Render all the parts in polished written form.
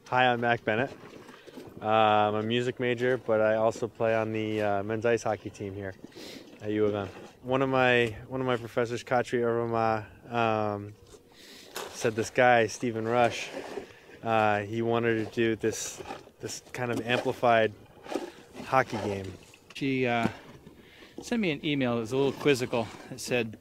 Hi, I'm Mac Bennett. I'm a music major, but I also play on the men's ice hockey team here at U of M. One of my professors, Katri Irvama, said this guy, Stephen Rush, he wanted to do this kind of amplified hockey game. She sent me an email that was a little quizzical. It said,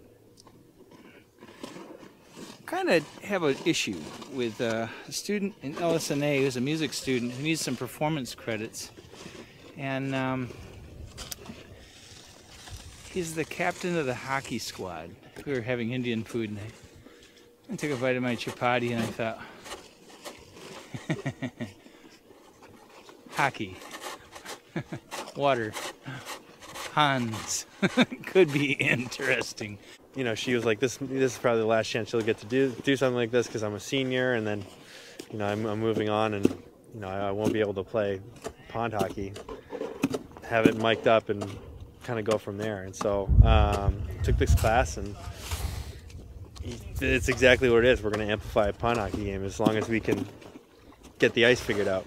kind of have an issue with a student in LSNA who's a music student who needs some performance credits, and he's the captain of the hockey squad. We were having Indian food, and I took a bite of my chapati, and I thought, hockey, water, ponds, could be interesting. You know, she was like, this is probably the last chance she'll get to do something like this because I'm a senior, and then, you know, I'm moving on, and, you know, I won't be able to play pond hockey, have it mic'd up, and kind of go from there. And so took this class, and it's exactly what it is. We're going to amplify a pond hockey game as long as we can get the ice figured out.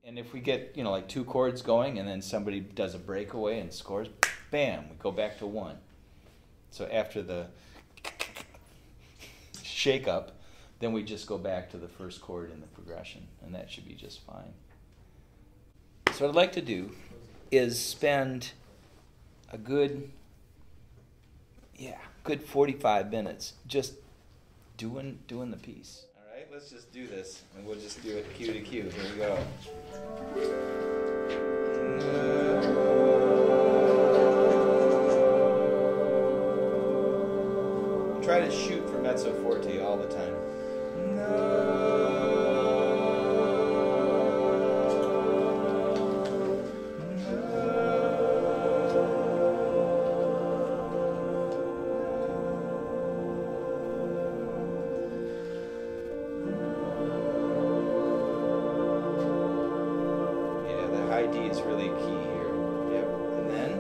And if we get, you know, like 2 chords going, and then somebody does a breakaway and scores, bam, we go back to 1. So after the shake up, then we just go back to the first chord in the progression, and that should be just fine. So what I'd like to do is spend a good 45 minutes just doing the piece. All right, let's just do this, and we'll just do it cue to cue. Here we go. Try to shoot for mezzo forte all the time. Yeah, the high D is really key here. Yep, and then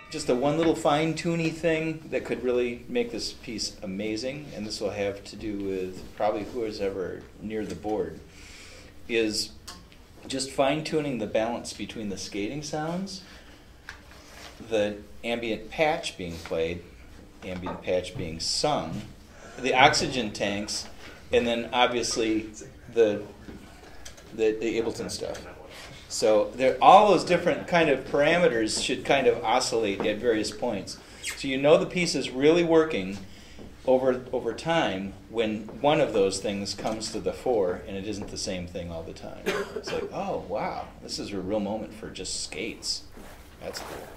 just a one little fine-tuning thing that could really make this piece amazing, and this will have to do with probably whoever's ever near the board, is just fine-tuning the balance between the skating sounds, the ambient patch being played, ambient patch being sung, the oxygen tanks, and then obviously the Ableton stuff. So all those different kind of parameters should kind of oscillate at various points. So you know the piece is really working over time when one of those things comes to the fore and it isn't the same thing all the time. It's like, oh wow, this is a real moment for just skates. That's cool.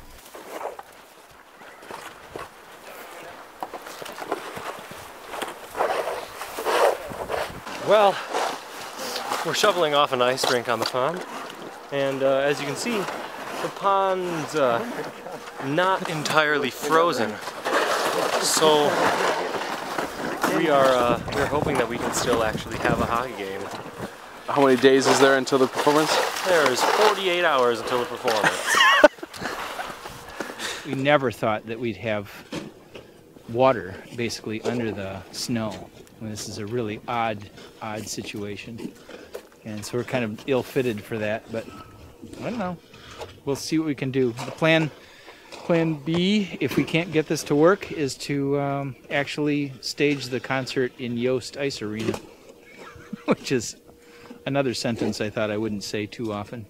Well, we're shoveling off an ice rink on the pond. And as you can see, the pond's not entirely frozen. So we're hoping that we can still actually have a hockey game. How many days is there until the performance? There's 48 hours until the performance. We never thought that we'd have water basically under the snow. And this is a really odd situation. And so we're kind of ill-fitted for that, but I don't know. We'll see what we can do. The plan B, if we can't get this to work, is to actually stage the concert in Yost Ice Arena, which is another sentence I thought I wouldn't say too often.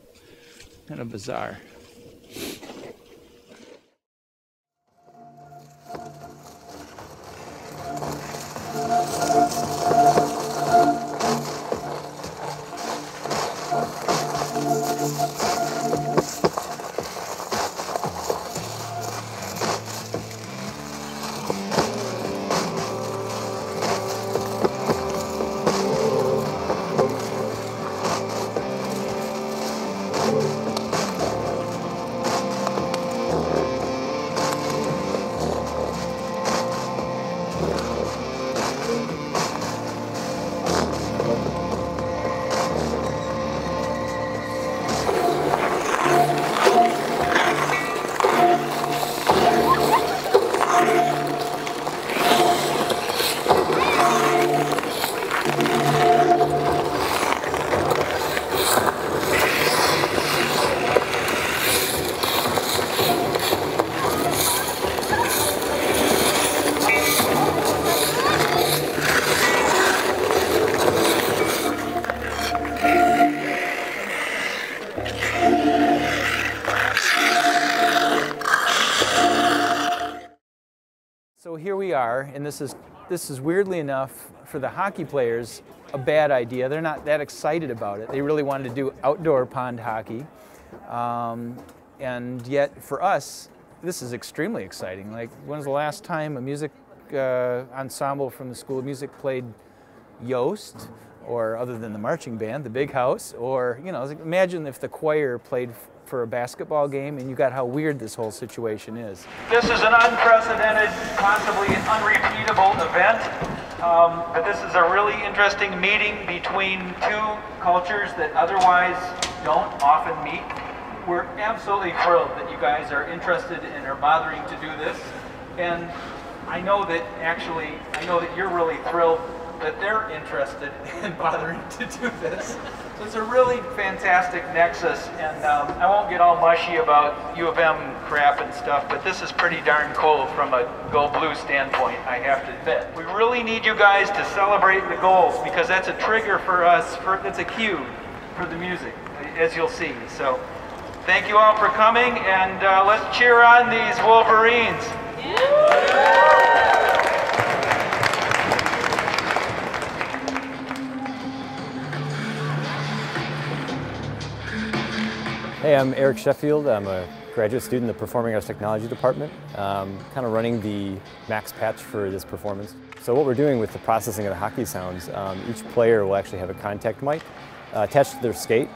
Kind of bizarre. So here we are, and this is weirdly enough for the hockey players a bad idea. They're not that excited about it. They really wanted to do outdoor pond hockey, and yet for us, this is extremely exciting. Like, when's the last time a music ensemble from the School of Music played Yost, or other than the marching band, the Big House, or, you know, imagine if the choir played for a basketball game, and you got how weird this whole situation is. This is an unprecedented, possibly unrepeatable event, but this is a really interesting meeting between two cultures that otherwise don't often meet. We're absolutely thrilled that you guys are interested and are bothering to do this, and I know that you're really thrilled that they're interested in bothering to do this. So it's a really fantastic nexus, and I won't get all mushy about U of M crap and stuff, but this is pretty darn cool from a Go Blue standpoint, I have to admit. We really need you guys to celebrate the goals, because that's a trigger for us, that's a cue for the music, as you'll see. So thank you all for coming, and let's cheer on these Wolverines. Hey, I'm Eric Sheffield. I'm a graduate student in the Performing Arts Technology Department, kind of running the max patch for this performance. So what we're doing with the processing of the hockey sounds, each player will actually have a contact mic attached to their skate.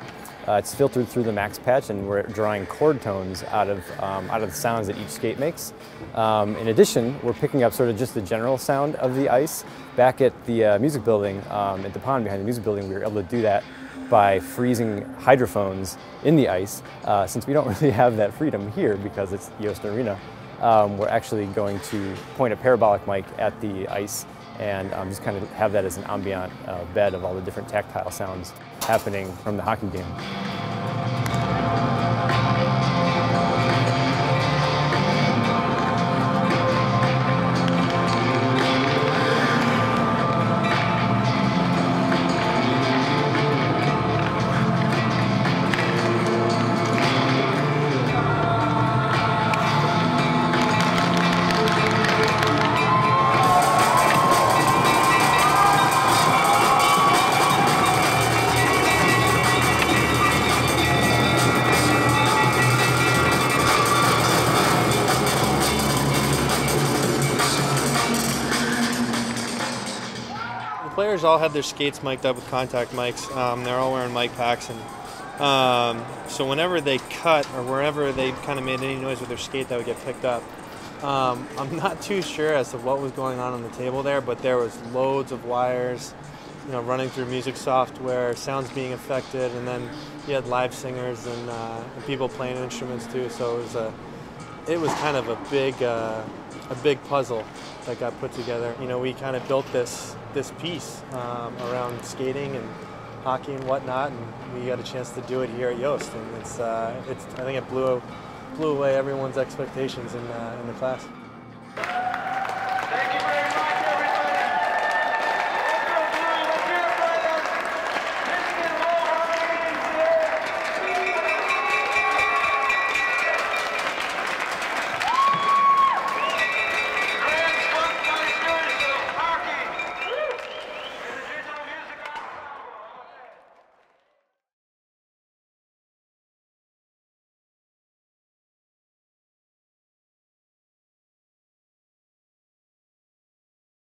It's filtered through the max patch, and we're drawing chord tones out of the sounds that each skate makes. In addition, we're picking up sort of just the general sound of the ice. Back at the music building, at the pond behind the music building, we were able to do that by freezing hydrophones in the ice. Since we don't really have that freedom here because it's Yost Arena, we're actually going to point a parabolic mic at the ice and just kind of have that as an ambient bed of all the different tactile sounds happening from the hockey game. The players all had their skates mic'd up with contact mics. They're all wearing mic packs, and so whenever they cut or wherever they kind of made any noise with their skate, that would get picked up. I'm not too sure as to what was going on the table there, but there was loads of wires, you know, running through music software, sounds being affected, and then you had live singers and people playing instruments too. So it was kind of a big puzzle that got put together. You know, we kind of built this piece around skating and hockey and whatnot, and we got a chance to do it here at Yost, and I think it blew away everyone's expectations in the class.